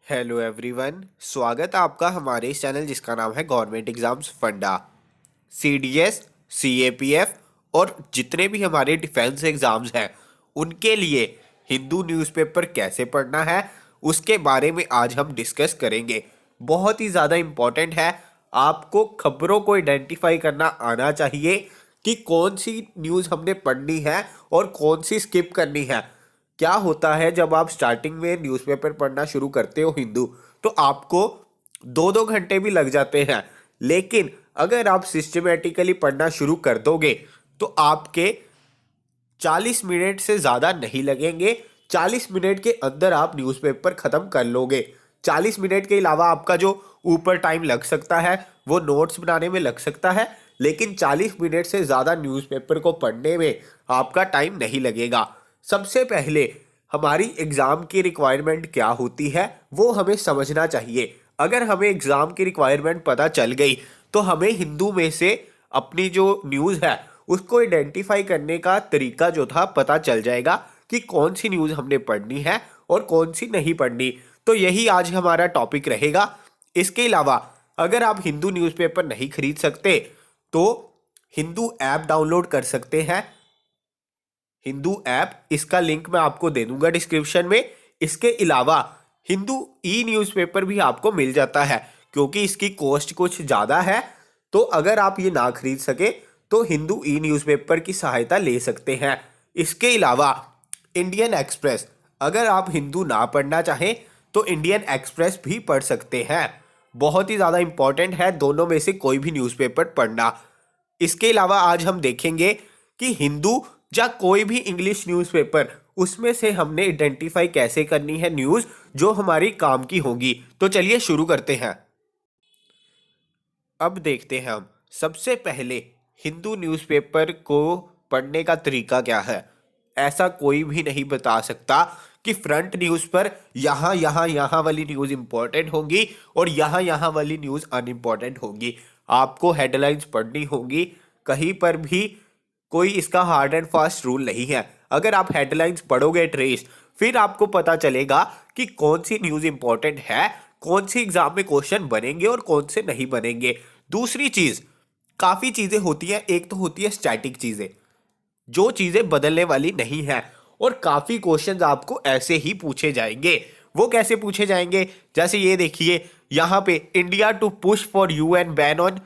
Hello everyone, स्वागत है आपका हमारे इस चैनल जिसका नाम है गवर्नमेंट एग्जाम्स फंडा। सीडीएस, सीएपीएफ और जितने भी हमारे डिफेंस एग्जाम्स हैं उनके लिए हिंदू न्यूज़पेपर कैसे पढ़ना है उसके बारे में आज हम डिस्कस करेंगे। बहुत ही ज़्यादा इम्पोर्टेंट है। आपको खबरों को आइडेंटिफाई करना आना चाहिए कि कौन सी न्यूज़ हमने पढ़नी है और कौन सी स्किप करनी है। क्या होता है जब आप स्टार्टिंग में न्यूज़पेपर पढ़ना शुरू करते हो हिंदू, तो आपको 2-2 घंटे भी लग जाते हैं। लेकिन अगर आप सिस्टमेटिकली पढ़ना शुरू कर दोगे तो आपके 40 मिनट से ज़्यादा नहीं लगेंगे। 40 मिनट के अंदर आप न्यूज़पेपर ख़त्म कर लोगे। 40 मिनट के अलावा आपका जो ऊपर टाइम लग सकता है वो नोट्स बनाने में लग सकता है, लेकिन 40 मिनट से ज़्यादा न्यूज़पेपर को पढ़ने में आपका टाइम नहीं लगेगा। सबसे पहले हमारी एग्ज़ाम की रिक्वायरमेंट क्या होती है वो हमें समझना चाहिए। अगर हमें एग्ज़ाम की रिक्वायरमेंट पता चल गई तो हमें हिंदू में से अपनी जो न्यूज़ है उसको आइडेंटिफाई करने का तरीका जो था पता चल जाएगा कि कौन सी न्यूज़ हमने पढ़नी है और कौन सी नहीं पढ़नी। तो यही आज हमारा टॉपिक रहेगा। इसके अलावा अगर आप हिंदू न्यूज़पेपर नहीं खरीद सकते तो हिंदू ऐप डाउनलोड कर सकते हैं। हिंदू ऐप, इसका लिंक मैं आपको दे दूंगा डिस्क्रिप्शन में। इसके अलावा हिंदू ई न्यूज़पेपर भी आपको मिल जाता है क्योंकि इसकी कॉस्ट कुछ ज़्यादा है। तो अगर आप ये ना खरीद सके तो हिंदू ई न्यूज़पेपर की सहायता ले सकते हैं। इसके अलावा इंडियन एक्सप्रेस, अगर आप हिंदू ना पढ़ना चाहें तो इंडियन एक्सप्रेस भी पढ़ सकते हैं। बहुत ही ज़्यादा इंपॉर्टेंट है दोनों में से कोई भी न्यूज़पेपर पढ़ना। इसके अलावा आज हम देखेंगे कि हिंदू या कोई भी इंग्लिश न्यूज़पेपर उसमें से हमने आइडेंटिफाई कैसे करनी है न्यूज़ जो हमारी काम की होगी। तो चलिए शुरू करते हैं। अब देखते हैं हम सबसे पहले हिंदू न्यूज़पेपर को पढ़ने का तरीका क्या है। ऐसा कोई भी नहीं बता सकता कि फ्रंट न्यूज़ पर यहाँ वाली न्यूज़ इंपॉर्टेंट होगी और यहाँ वाली न्यूज़ अनइम्पॉर्टेंट होगी। आपको हेडलाइंस पढ़नी होगी। कहीं पर भी कोई इसका हार्ड एंड फास्ट रूल नहीं है। अगर आप हेडलाइंस पढ़ोगे ट्रेस, फिर आपको पता चलेगा कि कौन सी न्यूज़ इंपॉर्टेंट है, कौन सी एग्जाम में क्वेश्चन बनेंगे और कौन से नहीं बनेंगे। दूसरी चीज़, काफ़ी चीज़ें होती हैं। एक तो होती है स्टैटिक चीज़ें, जो चीज़ें बदलने वाली नहीं है, और काफ़ी क्वेश्चंस आपको ऐसे ही पूछे जाएंगे। वो कैसे पूछे जाएंगे, जैसे ये देखिए यहाँ पे, India to push for UN ban on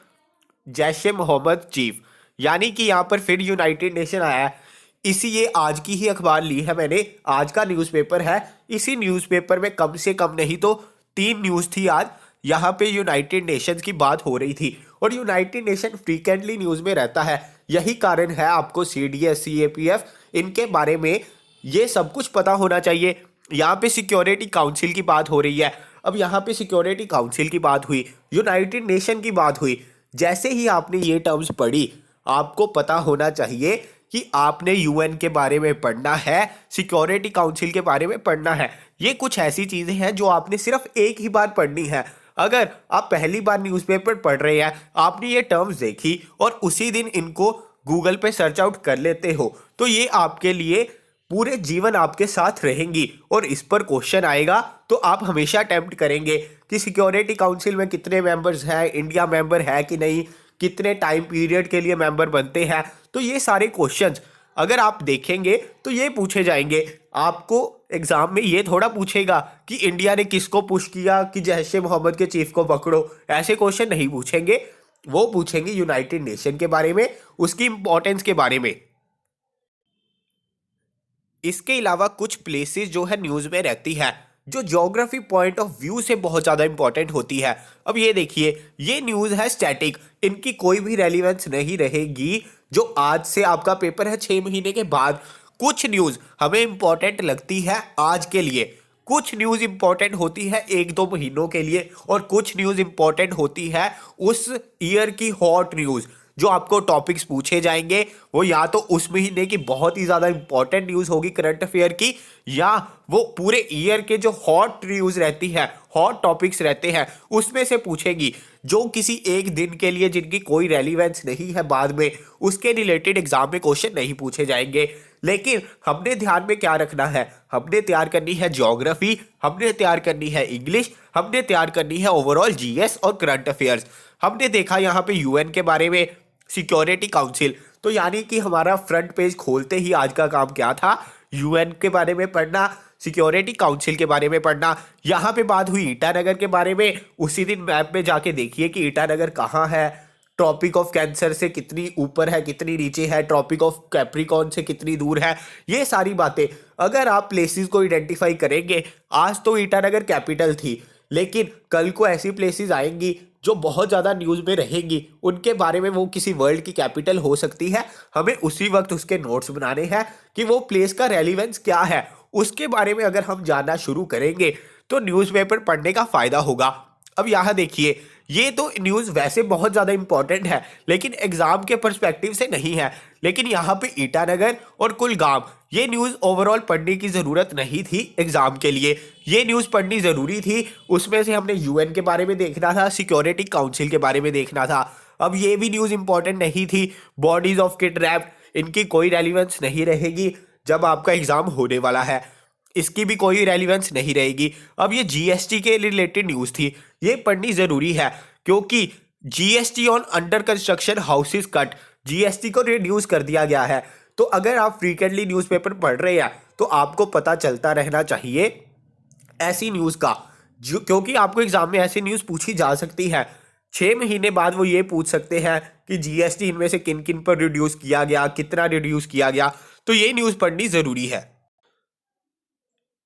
Jaish Mohammed chief, यानी कि यहाँ पर फिर यूनाइटेड नेशन आया है। ये आज की ही अखबार ली है मैंने, आज का न्यूज़पेपर है। इसी न्यूज़पेपर में कम से कम नहीं तो 3 न्यूज़ थी आज। यहाँ पे यूनाइटेड नेशंस की बात हो रही थी और यूनाइटेड नेशन फ्रीक्वेंटली न्यूज़ में रहता है। यही कारण है आपको सीडीएस, सीएपीएफ इनके बारे में ये सब कुछ पता होना चाहिए। यहाँ पे सिक्योरिटी काउंसिल की बात हो रही है। अब यहाँ पे सिक्योरिटी काउंसिल की बात हुई, यूनाइटेड नेशन की बात हुई। जैसे ही आपने ये टर्म्स पढ़ी, आपको पता होना चाहिए कि आपने यूएन के बारे में पढ़ना है, सिक्योरिटी काउंसिल के बारे में पढ़ना है। ये कुछ ऐसी चीज़ें हैं जो आपने सिर्फ एक ही बार पढ़नी है। अगर आप पहली बार न्यूज़पेपर पढ़ रहे हैं, आपने ये टर्म्स देखी और उसी दिन इनको गूगल पे सर्च आउट कर लेते हो, तो ये आपके लिए पूरे जीवन आपके साथ रहेंगी और इस पर क्वेश्चन आएगा तो आप हमेशा अटेम्प्ट करेंगे कि सिक्योरिटी काउंसिल में कितने मेंबर्स हैं, इंडिया मेंबर है कि नहीं, कितने टाइम पीरियड के लिए मेंबर बनते हैं। तो ये सारे क्वेश्चंस अगर आप देखेंगे तो ये पूछे जाएंगे। आपको एग्जाम में ये थोड़ा पूछेगा कि इंडिया ने किसको पुश किया कि जैश ए मोहम्मद के चीफ को पकड़ो, ऐसे क्वेश्चन नहीं पूछेंगे। वो पूछेंगे यूनाइटेड नेशन के बारे में, उसकी इंपॉर्टेंस के बारे में। इसके अलावा कुछ प्लेसेस जो है न्यूज़ में रहती है जो ज्योग्राफी पॉइंट ऑफ व्यू से बहुत ज़्यादा इंपॉर्टेंट होती है। अब ये देखिए, ये न्यूज़ है स्टैटिक, इनकी कोई भी रेलिवेंस नहीं रहेगी। जो आज से आपका पेपर है 6 महीने के बाद, कुछ न्यूज़ हमें इंपॉर्टेंट लगती है आज के लिए, कुछ न्यूज़ इंपॉर्टेंट होती है 1-2 महीनों के लिए, और कुछ न्यूज़ इंपॉर्टेंट होती है उस ईयर की हॉट न्यूज़। जो आपको टॉपिक्स पूछे जाएंगे वो या तो उस महीने की बहुत ही ज़्यादा इंपॉर्टेंट न्यूज़ होगी करंट अफेयर की, या वो पूरे ईयर के जो हॉट न्यूज़ रहती है, हॉट टॉपिक्स रहते हैं, उसमें से पूछेगी। जो किसी एक दिन के लिए जिनकी कोई रेलिवेंस नहीं है बाद में, उसके रिलेटेड एग्जाम में क्वेश्चन नहीं पूछे जाएंगे। लेकिन हमने ध्यान में क्या रखना है, हमने तैयार करनी है ज्योग्राफी, हमने तैयार करनी है इंग्लिश, हमने तैयार करनी है ओवरऑल जीएस और करंट अफेयर्स। हमने देखा यहाँ पे यूएन के बारे में, सिक्योरिटी काउंसिल, तो यानी कि हमारा फ्रंट पेज खोलते ही आज का काम क्या था, यूएन के बारे में पढ़ना, सिक्योरिटी काउंसिल के बारे में पढ़ना। यहाँ पे बात हुई ईटानगर के बारे में, उसी दिन मैप में जाके देखिए कि ईटानगर कहाँ है, ट्रॉपिक ऑफ कैंसर से कितनी ऊपर है कितनी नीचे है, ट्रॉपिक ऑफ कैप्रिकॉर्न से कितनी दूर है। ये सारी बातें अगर आप प्लेसेस को आइडेंटिफाई करेंगे, आज तो ईटानगर कैपिटल थी, लेकिन कल को ऐसी प्लेसेस आएंगी जो बहुत ज़्यादा न्यूज़ में रहेंगी, उनके बारे में वो किसी वर्ल्ड की कैपिटल हो सकती है। हमें उसी वक्त उसके नोट्स बनाने हैं कि वो प्लेस का रेलिवेंस क्या है, उसके बारे में अगर हम जानना शुरू करेंगे तो न्यूज़पेपर पढ़ने का फ़ायदा होगा। अब यहाँ देखिए, ये तो न्यूज़ वैसे बहुत ज़्यादा इंपॉर्टेंट है लेकिन एग्जाम के पर्सपेक्टिव से नहीं है, लेकिन यहाँ पे ईटानगर और कुलगाम, ये न्यूज़ ओवरऑल पढ़ने की ज़रूरत नहीं थी एग्जाम के लिए, ये न्यूज़ पढ़नी ज़रूरी थी। उसमें से हमने यूएन के बारे में देखना था, सिक्योरिटी काउंसिल के बारे में देखना था। अब ये भी न्यूज़ इंपॉर्टेंट नहीं थी, बॉडीज ऑफ किडनैप्ड, इनकी कोई रेलिवेंस नहीं रहेगी जब आपका एग्जाम होने वाला है, इसकी भी कोई रेलिवेंस नहीं रहेगी। अब ये जीएसटी के रिलेटेड न्यूज़ थी, ये पढ़नी ज़रूरी है क्योंकि GST on under construction houses cut, GST को रिड्यूस कर दिया गया है। तो अगर आप फ्रीक्वेंटली न्यूज़पेपर पढ़ रहे हैं तो आपको पता चलता रहना चाहिए ऐसी न्यूज़ का, जो क्योंकि आपको एग्जाम में ऐसी न्यूज़ पूछी जा सकती है। 6 महीने बाद वो ये पूछ सकते हैं कि जीएसटी इनमें से किन किन पर रिड्यूस किया गया, कितना रिड्यूस किया गया, तो ये न्यूज़ पढ़नी ज़रूरी है।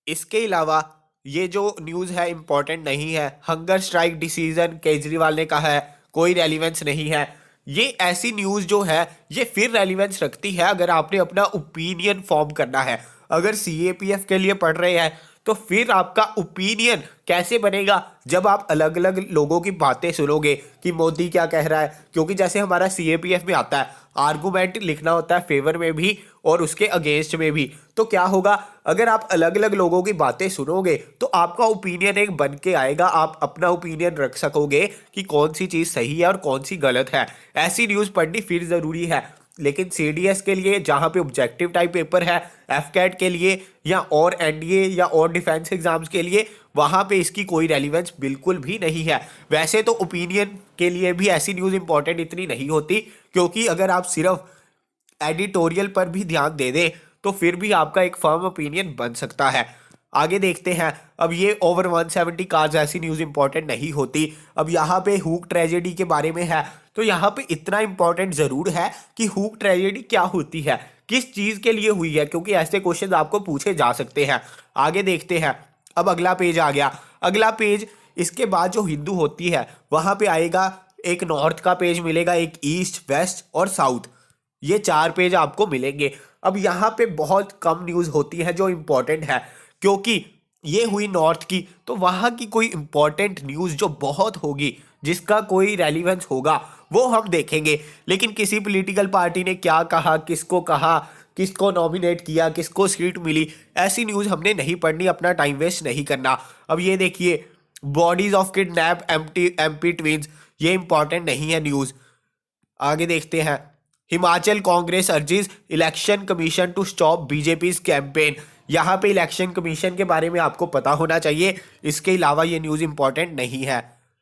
इसके अलावा ये जो न्यूज़ है इम्पॉर्टेंट नहीं है, हंगर स्ट्राइक डिसीजन केजरीवाल ने कहा है, कोई रेलिवेंस नहीं है। ये ऐसी न्यूज़ जो है ये फिर रेलिवेंस रखती है अगर आपने अपना ओपिनियन फॉर्म करना है। अगर सीएपीएफ के लिए पढ़ रहे हैं तो फिर आपका ओपिनियन कैसे बनेगा, जब आप अलग अलग लोगों की बातें सुनोगे कि मोदी क्या कह रहा है, क्योंकि जैसे हमारा सीएपीएफ में आता है आर्गूमेंट लिखना होता है फेवर में भी और उसके अगेंस्ट में भी, तो क्या होगा अगर आप अलग अलग लोगों की बातें सुनोगे तो आपका ओपिनियन एक बन के आएगा, आप अपना ओपिनियन रख सकोगे कि कौन सी चीज़ सही है और कौन सी गलत है। ऐसी न्यूज़ पढ़नी फिर ज़रूरी है, लेकिन सीडीएस के लिए जहाँ पे ऑब्जेक्टिव टाइप पेपर है, एफकैट के लिए या और एनडीए या और डिफेंस एग्जाम्स के लिए, वहाँ पे इसकी कोई रेलिवेंस बिल्कुल भी नहीं है। वैसे तो ओपिनियन के लिए भी ऐसी न्यूज़ इंपॉर्टेंट इतनी नहीं होती, क्योंकि अगर आप सिर्फ एडिटोरियल पर भी ध्यान दे दें तो फिर भी आपका एक फर्म ओपिनियन बन सकता है। आगे देखते हैं। अब ये ओवर 170 कार्स ऐसी न्यूज़ इंपॉर्टेंट नहीं होती। अब यहाँ पे हुक ट्रेजेडी के बारे में है, तो यहाँ पे इतना इंपॉर्टेंट ज़रूर है कि हुक ट्रेजेडी क्या होती है, किस चीज़ के लिए हुई है, क्योंकि ऐसे क्वेश्चन आपको पूछे जा सकते हैं। आगे देखते हैं। अब अगला पेज आ गया। अगला पेज इसके बाद जो हिंदू होती है वहाँ पे आएगा, एक नॉर्थ का पेज मिलेगा, एक ईस्ट, वेस्ट और साउथ, ये 4 पेज आपको मिलेंगे। अब यहाँ पे बहुत कम न्यूज़ होती है जो इम्पोर्टेंट है, क्योंकि ये हुई नॉर्थ की, तो वहाँ की कोई इम्पोर्टेंट न्यूज़ जो बहुत होगी, जिसका कोई रेलिवेंस होगा, वो हम देखेंगे। लेकिन किसी पॉलिटिकल पार्टी ने क्या कहा, किसको नॉमिनेट किया, किसको सीट मिली, ऐसी न्यूज़ हमने नहीं पढ़नी, अपना टाइम वेस्ट नहीं करना। अब ये देखिए, bodies of kidnap MP twins, ये इंपॉर्टेंट नहीं है न्यूज़। आगे देखते हैं। Himachal Congress urges election commission to stop BJP campaign, यहाँ पे इलेक्शन कमीशन के बारे में आपको पता होना चाहिए, इसके अलावा ये न्यूज़ इंपॉर्टेंट नहीं है।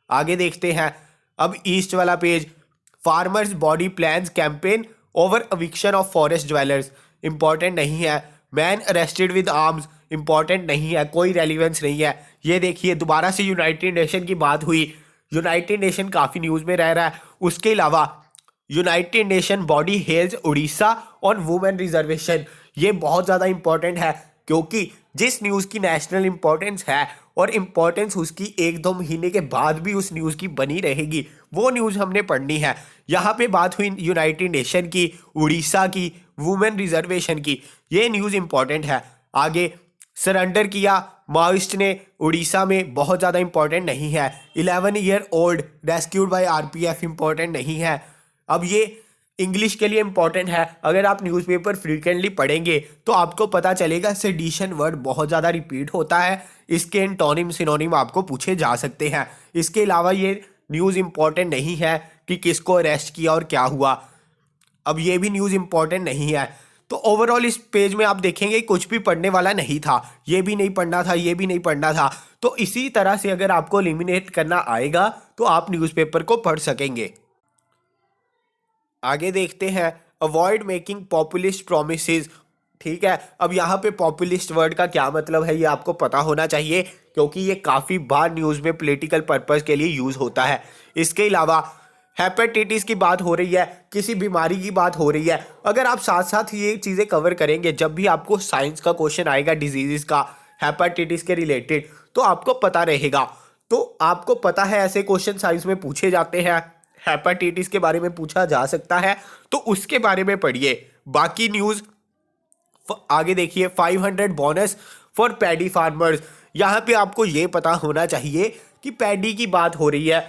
आगे देखते हैं। अब ईस्ट वाला page, farmers body plans campaign over eviction of forest dwellers, important नहीं है। Man arrested with arms, important नहीं है, कोई रेलिवेंस नहीं है। ये देखिए, दोबारा से यूनाइटेड नेशन की बात हुई, यूनाइटेड नेशन काफ़ी न्यूज़ में रह रहा है। उसके अलावा united nation body hails Odisha on women reservation, ये बहुत ज़्यादा इंपॉर्टेंट है, क्योंकि जिस न्यूज़ की नेशनल इंपॉर्टेंस है और इम्पॉर्टेंस उसकी 1-2 महीने के बाद भी उस न्यूज़ की बनी रहेगी, वो न्यूज़ हमने पढ़नी है। यहाँ पे बात हुई यूनाइटेड नेशन की, उड़ीसा की, वुमेन रिजर्वेशन की, ये न्यूज़ इंपॉर्टेंट है। आगे, सरेंडर किया माओइस्ट ने उड़ीसा में, बहुत ज़्यादा इंपॉर्टेंट नहीं है। 11 year old rescued bye RPF, important नहीं है। अब ये इंग्लिश के लिए इंपॉर्टेंट है, अगर आप न्यूज़पेपर फ्रीक्वेंटली पढ़ेंगे तो आपको पता चलेगा सेडिशन वर्ड बहुत ज़्यादा रिपीट होता है, इसके एंटोनिम सिनोनिम आपको पूछे जा सकते हैं। इसके अलावा ये न्यूज़ इंपॉर्टेंट नहीं है कि किसको अरेस्ट किया और क्या हुआ, अब ये भी न्यूज़ इंपॉर्टेंट नहीं है। तो ओवरऑल इस पेज में आप देखेंगे कुछ भी पढ़ने वाला नहीं था, ये भी नहीं पढ़ना था, ये भी नहीं पढ़ना था। तो इसी तरह से अगर आपको एलिमिनेट करना आएगा तो आप न्यूज़पेपर को पढ़ सकेंगे। आगे देखते हैं, अवॉइड मेकिंग पॉपुलिस्ट प्रोमिसेस। ठीक है, अब यहाँ पे पॉपुलिस्ट वर्ड का क्या मतलब है ये आपको पता होना चाहिए, क्योंकि ये काफ़ी बार न्यूज़ में पॉलिटिकल पर्पस के लिए यूज़ होता है। इसके अलावा हेपेटाइटिस की बात हो रही है, किसी बीमारी की बात हो रही है, अगर आप साथ साथ ये चीज़ें कवर करेंगे, जब भी आपको साइंस का क्वेश्चन आएगा डिजीज़ का हेपेटाइटिस के रिलेटेड, तो आपको पता रहेगा। तो आपको पता है ऐसे क्वेश्चन साइंस में पूछे जाते हैं, हेपेटाइटिस के बारे में पूछा जा सकता है, तो उसके बारे में पढ़िए। बाकी न्यूज़ आगे देखिए, 500 बोनस फॉर पैडी फार्मर्स। यहाँ पे आपको ये पता होना चाहिए कि पैडी की बात हो रही है,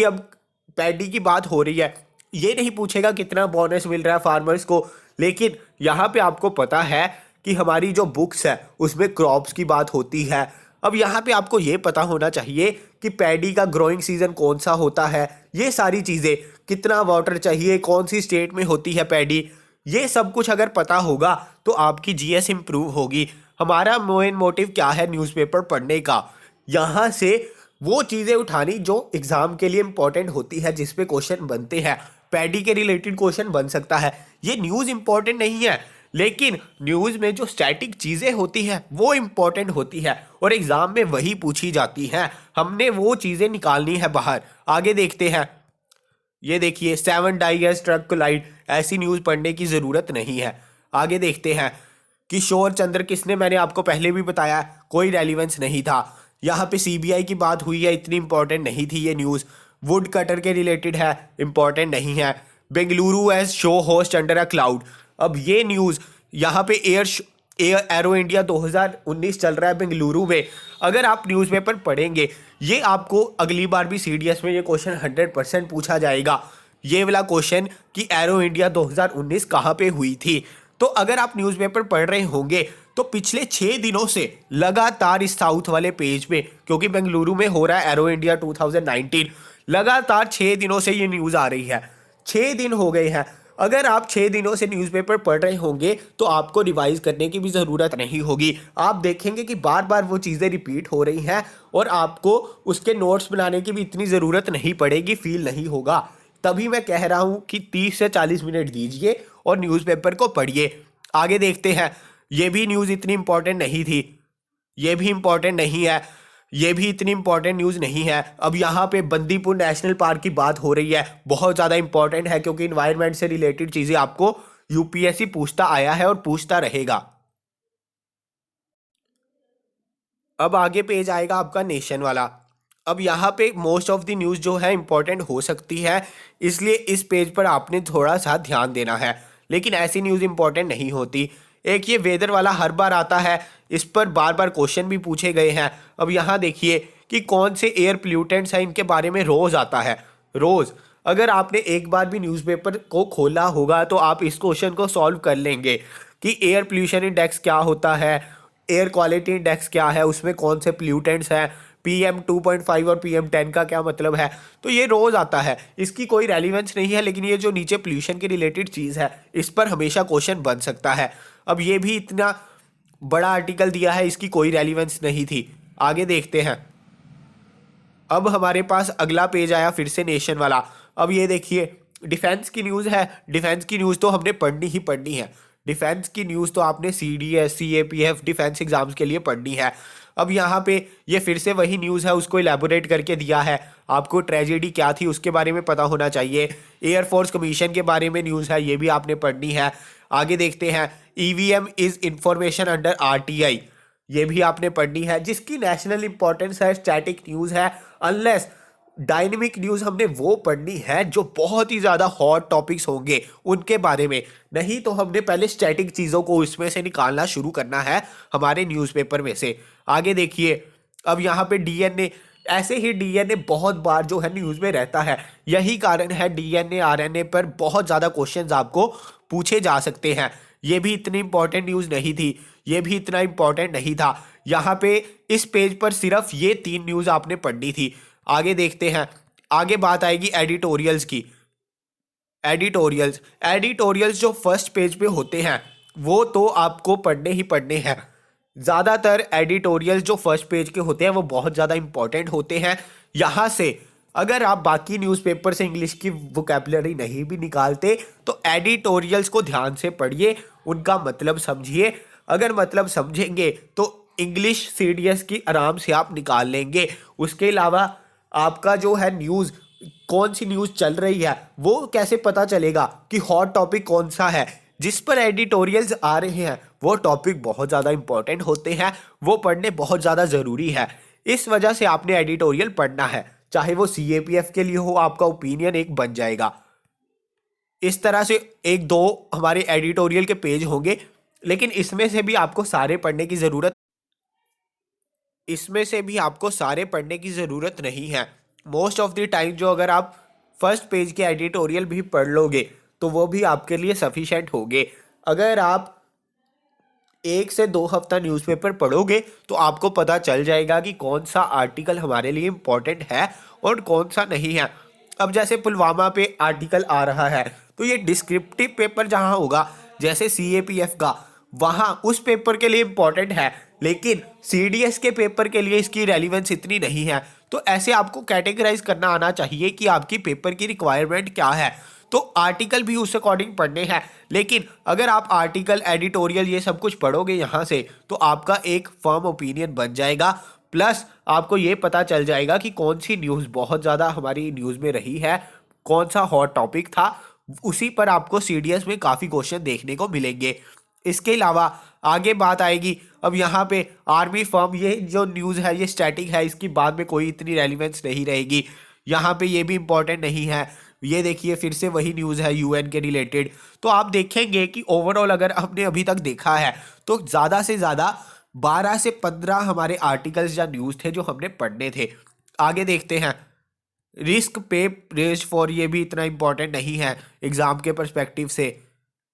अब पैडी की बात हो रही है, ये नहीं पूछेगा कितना बोनस मिल रहा है फार्मर्स को, लेकिन यहाँ पे आपको पता है कि हमारी जो बुक्स है उसमें क्रॉप्स की बात होती है। अब यहाँ पे आपको ये पता होना चाहिए कि पैडी का ग्रोइंग सीजन कौन सा होता है, ये सारी चीज़ें, कितना वाटर चाहिए, कौन सी स्टेट में होती है पैडी, ये सब कुछ अगर पता होगा तो आपकी जीएस इंप्रूव होगी। हमारा मेन मोटिव क्या है न्यूज़पेपर पढ़ने का, यहाँ से वो चीज़ें उठानी जो एग्ज़ाम के लिए इंपॉर्टेंट होती है, जिस पे क्वेश्चन बनते हैं। पैडी के रिलेटेड क्वेश्चन बन सकता है, ये न्यूज़ इंपॉर्टेंट नहीं है, लेकिन न्यूज़ में जो स्टैटिक चीज़ें होती हैं वो इंपॉर्टेंट होती है और एग्ज़ाम में वही पूछी जाती हैं, हमने वो चीज़ें निकालनी है बाहर। आगे देखते हैं, ये देखिए 7 डाइगर्स ट्रक कोलाइड, ऐसी न्यूज़ पढ़ने की ज़रूरत नहीं है। आगे देखते हैं, किशोर चंद्र किसने, मैंने आपको पहले भी बताया कोई रेलिवेंस नहीं था। यहाँ पे सीबीआई की बात हुई है, इतनी इंपॉर्टेंट नहीं थी ये न्यूज़। वुड कटर के रिलेटेड है, इंपॉर्टेंट नहीं है। Bengaluru air show host under a cloud, अब ये न्यूज़ यहाँ पे एयर एरो इंडिया 2019 चल रहा है बेंगलुरु में। अगर आप न्यूज़पेपर पढ़ेंगे, ये आपको अगली बार भी सीडीएस में ये क्वेश्चन 100% पूछा जाएगा, ये वाला क्वेश्चन कि एरो इंडिया 2019 कहाँ पे हुई थी। तो अगर आप न्यूज़पेपर पढ़ रहे होंगे तो पिछले 6 दिनों से लगातार इस साउथ वाले पेज पे, क्योंकि बेंगलुरु में हो रहा है एरो इंडिया 2019, लगातार 6 दिनों से ये न्यूज़ आ रही है, 6 दिन हो गए हैं। अगर आप 6 दिनों से न्यूज़पेपर पढ़ रहे होंगे तो आपको रिवाइज करने की भी ज़रूरत नहीं होगी। आप देखेंगे कि बार बार वो चीज़ें रिपीट हो रही हैं और आपको उसके नोट्स बनाने की भी इतनी ज़रूरत नहीं पड़ेगी, फील नहीं होगा। तभी मैं कह रहा हूँ कि 30 से 40 मिनट दीजिए और न्यूज़पेपर को पढ़िए। आगे देखते हैं, ये भी न्यूज़ इतनी इंपॉर्टेंट नहीं थी, ये भी इंपॉर्टेंट नहीं है, ये भी इतनी इंपॉर्टेंट न्यूज़ नहीं है। अब यहाँ पे बंदीपुर नेशनल पार्क की बात हो रही है, बहुत ज़्यादा इंपॉर्टेंट है, क्योंकि इन्वायरमेंट से रिलेटेड चीज़ें आपको यूपीएससी पूछता आया है और पूछता रहेगा। अब आगे पेज आएगा आपका नेशन वाला। अब यहाँ पे मोस्ट ऑफ द न्यूज़ जो है इंपॉर्टेंट हो सकती है, इसलिए इस पेज पर आपने थोड़ा सा ध्यान देना है, लेकिन ऐसी न्यूज़ इंपॉर्टेंट नहीं होती। एक ये वेदर वाला हर बार आता है, इस पर बार बार क्वेश्चन भी पूछे गए हैं। अब यहाँ देखिए कि कौन से एयर प्ल्यूटेंट्स हैं, इनके बारे में रोज़ आता है, रोज़। अगर आपने एक बार भी न्यूज़पेपर को खोला होगा तो आप इस क्वेश्चन को सॉल्व कर लेंगे कि एयर पोल्यूशन इंडेक्स क्या होता है, एयर क्वालिटी इंडेक्स क्या है, उसमें कौन से प्ल्यूटेंट्स हैं, PM 2.5 और PM 10 का क्या मतलब है। तो ये रोज़ आता है, इसकी कोई रेलिवेंस नहीं है, लेकिन ये जो नीचे पोल्यूशन के रिलेटेड चीज़ है इस पर हमेशा क्वेश्चन बन सकता है। अब ये भी इतना बड़ा आर्टिकल दिया है, इसकी कोई रेलिवेंस नहीं थी। आगे देखते हैं, अब हमारे पास अगला पेज आया फिर से नेशन वाला। अब ये देखिए डिफेंस की न्यूज़ है, डिफेंस की न्यूज़ तो हमने पढ़नी ही पढ़नी है, डिफेंस की न्यूज़ तो आपने CDS CAPF डिफेंस एग्जाम्स के लिए पढ़नी है। अब यहाँ पे ये फिर से वही न्यूज़ है, उसको इलेबोरेट करके दिया है, आपको ट्रेजेडी क्या थी उसके बारे में पता होना चाहिए। एयरफोर्स कमीशन के बारे में न्यूज़ है, ये भी आपने पढ़नी है। आगे देखते हैं, EVM is information under RTI, ये भी आपने पढ़नी है, जिसकी नेशनल इंपॉर्टेंस है, स्टैटिक न्यूज़ है। अनलेस डायनेमिक न्यूज़ हमने वो पढ़नी है जो बहुत ही ज़्यादा हॉट टॉपिक्स होंगे उनके बारे में, नहीं तो हमने पहले स्टैटिक चीज़ों को इसमें से निकालना शुरू करना है हमारे न्यूज़पेपर में से। आगे देखिए, अब यहाँ पे DNA, ऐसे ही DNA बहुत बार जो है न्यूज़ में रहता है, यही कारण है DNA RNA पर बहुत ज़्यादा क्वेश्चंस आपको पूछे जा सकते हैं। ये भी इतनी इंपॉर्टेंट न्यूज़ नहीं थी, ये भी इतना इंपॉर्टेंट नहीं था। यहाँ पे इस पेज पर सिर्फ ये 3 न्यूज़ आपने पढ़नी थी। आगे देखते हैं, आगे बात आएगी एडिटोरियल्स की। एडिटोरियल्स जो फर्स्ट पेज पे होते हैं वो तो आपको पढ़ने ही पढ़ने हैं। ज़्यादातर एडिटोरियल जो फर्स्ट पेज के होते हैं वो बहुत ज़्यादा इंपॉर्टेंट होते हैं। यहाँ से अगर आप बाकी न्यूज़पेपर से इंग्लिश की वोकैबुलरी नहीं भी निकालते तो एडिटोरियल्स को ध्यान से पढ़िए, उनका मतलब समझिए। अगर मतलब समझेंगे तो इंग्लिश सीडीएस की आराम से आप निकाल लेंगे। उसके अलावा आपका जो है न्यूज़, कौन सी न्यूज़ चल रही है वो कैसे पता चलेगा कि हॉट टॉपिक कौन सा है। जिस पर एडिटोरियल्स आ रहे हैं वो टॉपिक बहुत ज़्यादा इंपॉर्टेंट होते हैं, वो पढ़ने बहुत ज़्यादा ज़रूरी है। इस वजह से आपने एडिटोरियल पढ़ना है, चाहे वो सीएपीएफ के लिए हो, आपका ओपिनियन एक बन जाएगा। इस तरह से एक दो हमारे एडिटोरियल के पेज होंगे, लेकिन इसमें से भी आपको सारे पढ़ने की ज़रूरत नहीं है। मोस्ट ऑफ द टाइम जो अगर आप फर्स्ट पेज के एडिटोरियल भी पढ़ लोगे तो वो भी आपके लिए सफिशेंट होंगे। अगर आप 1 से 2 हफ्ता न्यूज़पेपर पढ़ोगे तो आपको पता चल जाएगा कि कौन सा आर्टिकल हमारे लिए इम्पोर्टेंट है और कौन सा नहीं है। अब जैसे पुलवामा पे आर्टिकल आ रहा है तो ये डिस्क्रिप्टिव पेपर जहाँ होगा जैसे सीएपीएफ का, वहाँ उस पेपर के लिए इम्पोर्टेंट है, लेकिन सीडीएस के पेपर के लिए इसकी रेलिवेंस इतनी नहीं है। तो ऐसे आपको कैटेगराइज करना आना चाहिए कि आपकी पेपर की रिक्वायरमेंट क्या है। तो आर्टिकल भी उस अकॉर्डिंग पढ़ने हैं, लेकिन अगर आप आर्टिकल एडिटोरियल ये सब कुछ पढ़ोगे यहाँ से तो आपका एक फर्म ओपिनियन बन जाएगा। प्लस आपको ये पता चल जाएगा कि कौन सी न्यूज़ बहुत ज़्यादा हमारी न्यूज़ में रही है, कौन सा हॉट टॉपिक था। उसी पर आपको सीडीएस में काफ़ी क्वेश्चन देखने को मिलेंगे। इसके अलावा आगे बात आएगी, अब यहाँ पे आर्मी फर्म, ये जो न्यूज़ है ये स्टैटिक है, इसकी बाद में कोई इतनी रेलिवेंस नहीं रहेगी। यहाँ पे ये भी इम्पोर्टेंट नहीं है। ये देखिए फिर से वही न्यूज़ है यूएन के रिलेटेड। तो आप देखेंगे कि ओवरऑल अगर हमने अभी तक देखा है तो ज़्यादा से ज़्यादा 12 से 15 हमारे आर्टिकल्स या न्यूज़ थे जो हमने पढ़ने थे। आगे देखते हैं, रिस्क पे रेज फॉर, ये भी इतना इम्पोर्टेंट नहीं है एग्ज़ाम के पर्सपेक्टिव से।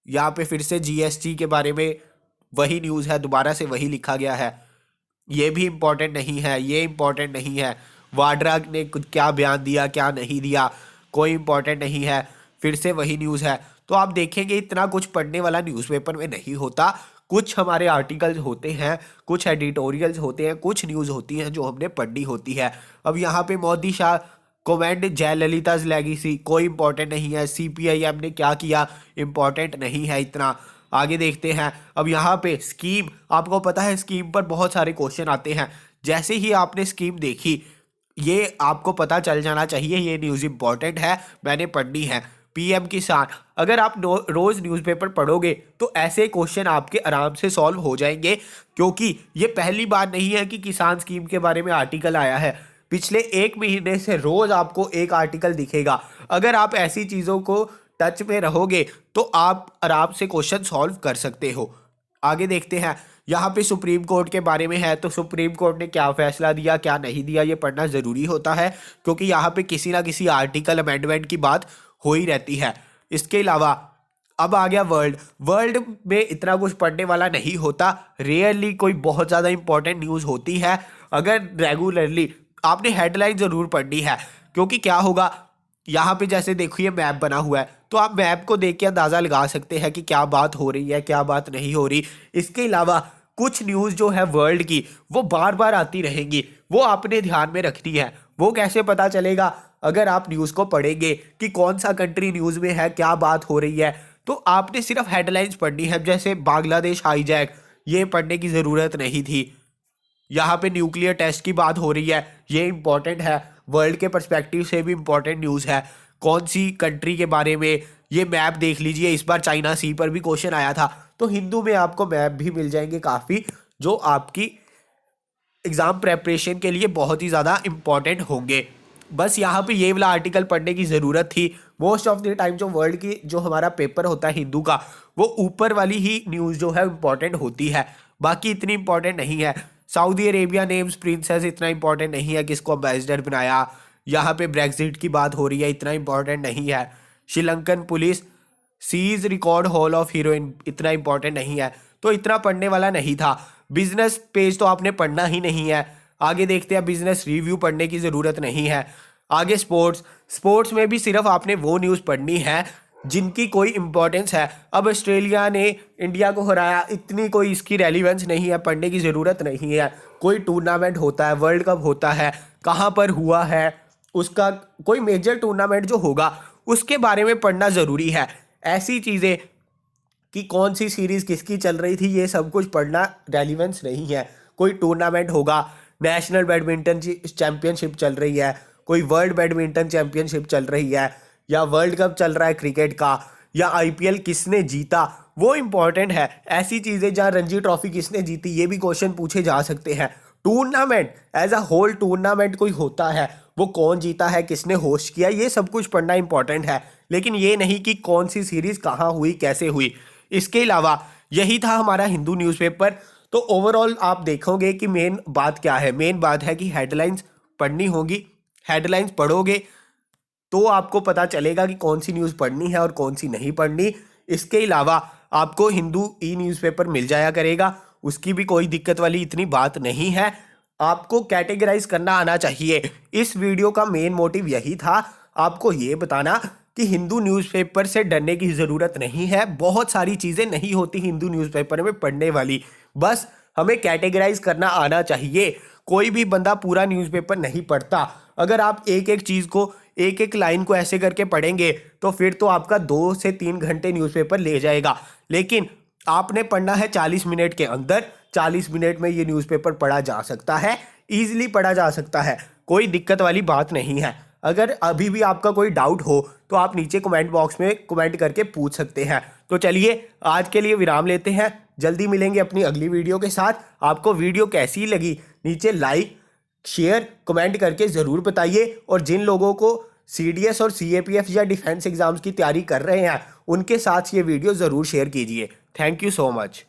यहाँ पे फिर से जीएसटी के बारे में वही न्यूज़ है, दोबारा से वही लिखा गया है। ये भी इम्पोर्टेंट नहीं है, ये इम्पोर्टेंट नहीं है। वाड्रा ने कुछ क्या बयान दिया क्या नहीं दिया, कोई इम्पोर्टेंट नहीं है, फिर से वही न्यूज़ है। तो आप देखेंगे इतना कुछ पढ़ने वाला न्यूज़पेपर में नहीं होता। कुछ हमारे आर्टिकल्स होते हैं, कुछ एडिटोरियल्स होते हैं, कुछ न्यूज़ होती हैं जो हमने पढ़नी होती है। अब यहाँ पे मोदी शाह कमेंड जयललिताज लेगेसी, कोई इंपॉर्टेंट नहीं है। सीपीआईएम ने क्या किया, इंपॉर्टेंट नहीं है इतना। आगे देखते हैं, अब यहाँ पे स्कीम, आपको पता है स्कीम पर बहुत सारे क्वेश्चन आते हैं। जैसे ही आपने स्कीम देखी ये आपको पता चल जाना चाहिए ये न्यूज़ इंपॉर्टेंट है, मैंने पढ़नी है। पीएम किसान, अगर आप रोज़ न्यूज़पेपर पढ़ोगे तो ऐसे क्वेश्चन आपके आराम से सॉल्व हो जाएंगे, क्योंकि ये पहली बार नहीं है कि किसान स्कीम के बारे में आर्टिकल आया है। पिछले 1 महीने से रोज़ आपको एक आर्टिकल दिखेगा। अगर आप ऐसी चीज़ों को टच में रहोगे तो आप आराम से क्वेश्चन सॉल्व कर सकते हो। आगे देखते हैं, यहाँ पे सुप्रीम कोर्ट के बारे में है, तो सुप्रीम कोर्ट ने क्या फैसला दिया क्या नहीं दिया ये पढ़ना ज़रूरी होता है, क्योंकि यहाँ पे किसी ना किसी आर्टिकल अमेंडमेंट की बात हो ही रहती है। इसके अलावा अब आ गया वर्ल्ड। वर्ल्ड में इतना कुछ पढ़ने वाला नहीं होता, रेयरली कोई बहुत ज़्यादा इंपॉर्टेंट न्यूज़ होती है। अगर रेगुलरली आपने हेडलाइन ज़रूर पढ़नी है, क्योंकि क्या होगा, यहाँ पे जैसे देखिए मैप बना हुआ है, तो आप मैप को देख के अंदाज़ा लगा सकते हैं कि क्या बात हो रही है क्या बात नहीं हो रही। इसके अलावा कुछ न्यूज़ जो है वर्ल्ड की वो बार बार आती रहेंगी, वो आपने ध्यान में रखनी है। वो कैसे पता चलेगा, अगर आप न्यूज़ को पढ़ेंगे कि कौन सा कंट्री न्यूज़ में है क्या बात हो रही है, तो आपने सिर्फ हेडलाइंस पढ़नी है। जैसे बांग्लादेश हाईजैक, ये पढ़ने की ज़रूरत नहीं थी। यहाँ पे न्यूक्लियर टेस्ट की बात हो रही है, ये इंपॉर्टेंट है, वर्ल्ड के पर्सपेक्टिव से भी इंपॉर्टेंट न्यूज़ है। कौन सी कंट्री के बारे में, ये मैप देख लीजिए, इस बार चाइना सी पर भी क्वेश्चन आया था। तो हिंदू में आपको मैप भी मिल जाएंगे काफ़ी, जो आपकी एग्ज़ाम प्रेपरेशन के लिए बहुत ही ज़्यादा इंपॉर्टेंट होंगे। बस यहाँ पे ये वाला आर्टिकल पढ़ने की ज़रूरत थी। मोस्ट ऑफ द टाइम जो वर्ल्ड की जो हमारा पेपर होता है हिंदू का, वो ऊपर वाली ही न्यूज़ जो है इंपॉर्टेंट होती है, बाकी इतनी इंपॉर्टेंट नहीं है। सऊदी अरेबिया नेम्स प्रिंसेस, इतना इंपॉर्टेंट नहीं है किसको एम्बेसडर बनाया। यहाँ पे ब्रेक्जिट की बात हो रही है, इतना इंपॉर्टेंट नहीं है। Sri Lankan police seize record haul of heroin, इतना इंपॉर्टेंट नहीं है। तो इतना पढ़ने वाला नहीं था। बिजनेस पेज तो आपने पढ़ना ही नहीं है। आगे देखते हैं, बिजनेस रिव्यू पढ़ने की ज़रूरत नहीं है। आगे स्पोर्ट्स, स्पोर्ट्स में भी सिर्फ आपने वो न्यूज़ पढ़नी है जिनकी कोई इम्पोर्टेंस है। अब ऑस्ट्रेलिया ने इंडिया को हराया, इतनी कोई इसकी रेलिवेंस नहीं है, पढ़ने की ज़रूरत नहीं है। कोई टूर्नामेंट होता है, वर्ल्ड कप होता है, कहाँ पर हुआ है, उसका कोई मेजर टूर्नामेंट जो होगा उसके बारे में पढ़ना ज़रूरी है। ऐसी चीज़ें कि कौन सी सीरीज़ किसकी चल रही थी, ये सब कुछ पढ़ना रेलिवेंस नहीं है। कोई टूर्नामेंट होगा, नेशनल बैडमिंटन चैंपियनशिप चल रही है, कोई वर्ल्ड बैडमिंटन चैंपियनशिप चल रही है, या वर्ल्ड कप चल रहा है क्रिकेट का, या आईपीएल किसने जीता, वो इम्पॉर्टेंट है। ऐसी चीज़ें जहाँ रणजी ट्रॉफी किसने जीती, ये भी क्वेश्चन पूछे जा सकते हैं। Tournament as a whole tournament कोई होता है, वो कौन जीता है, किसने होस्ट किया, ये सब कुछ पढ़ना इंपॉर्टेंट है। लेकिन ये नहीं कि कौन सी सीरीज़ कहाँ हुई, कैसे हुई। इसके अलावा यही था हमारा हिंदू न्यूज़पेपर। तो ओवरऑल आप देखोगे कि मेन बात क्या है। मेन बात है कि हेडलाइंस पढ़नी होगी। हेडलाइंस पढ़ोगे तो आपको पता चलेगा कि कौन सी न्यूज़ पढ़नी है और कौन सी नहीं पढ़नी। इसके अलावा आपको हिंदू ई न्यूज़पेपर मिल जाया करेगा, उसकी भी कोई दिक्कत वाली इतनी बात नहीं है। आपको कैटेगराइज करना आना चाहिए। इस वीडियो का मेन मोटिव यही था, आपको ये बताना कि हिंदू न्यूज़पेपर से डरने की ज़रूरत नहीं है। बहुत सारी चीज़ें नहीं होती हिंदू न्यूज़पेपर में पढ़ने वाली, बस हमें कैटेगराइज करना आना चाहिए। कोई भी बंदा पूरा न्यूज़पेपर नहीं पढ़ता। अगर आप एक एक चीज़ को, एक एक लाइन को ऐसे करके पढ़ेंगे तो फिर तो आपका 2 से 3 घंटे न्यूज़पेपर ले जाएगा। लेकिन आपने पढ़ना है 40 मिनट के अंदर। 40 मिनट में ये न्यूज़पेपर पढ़ा जा सकता है, ईजिली पढ़ा जा सकता है, कोई दिक्कत वाली बात नहीं है। अगर अभी भी आपका कोई डाउट हो तो आप नीचे कमेंट बॉक्स में कमेंट करके पूछ सकते हैं। तो चलिए आज के लिए विराम लेते हैं, जल्दी मिलेंगे अपनी अगली वीडियो के साथ। आपको वीडियो कैसी लगी नीचे लाइक, शेयर, कमेंट करके ज़रूर बताइए। और जिन लोगों को सीडीएस और सीएपीएफ या डिफेंस एग्जाम्स की तैयारी कर रहे हैं, उनके साथ ये वीडियो ज़रूर शेयर कीजिए। Thank you so much.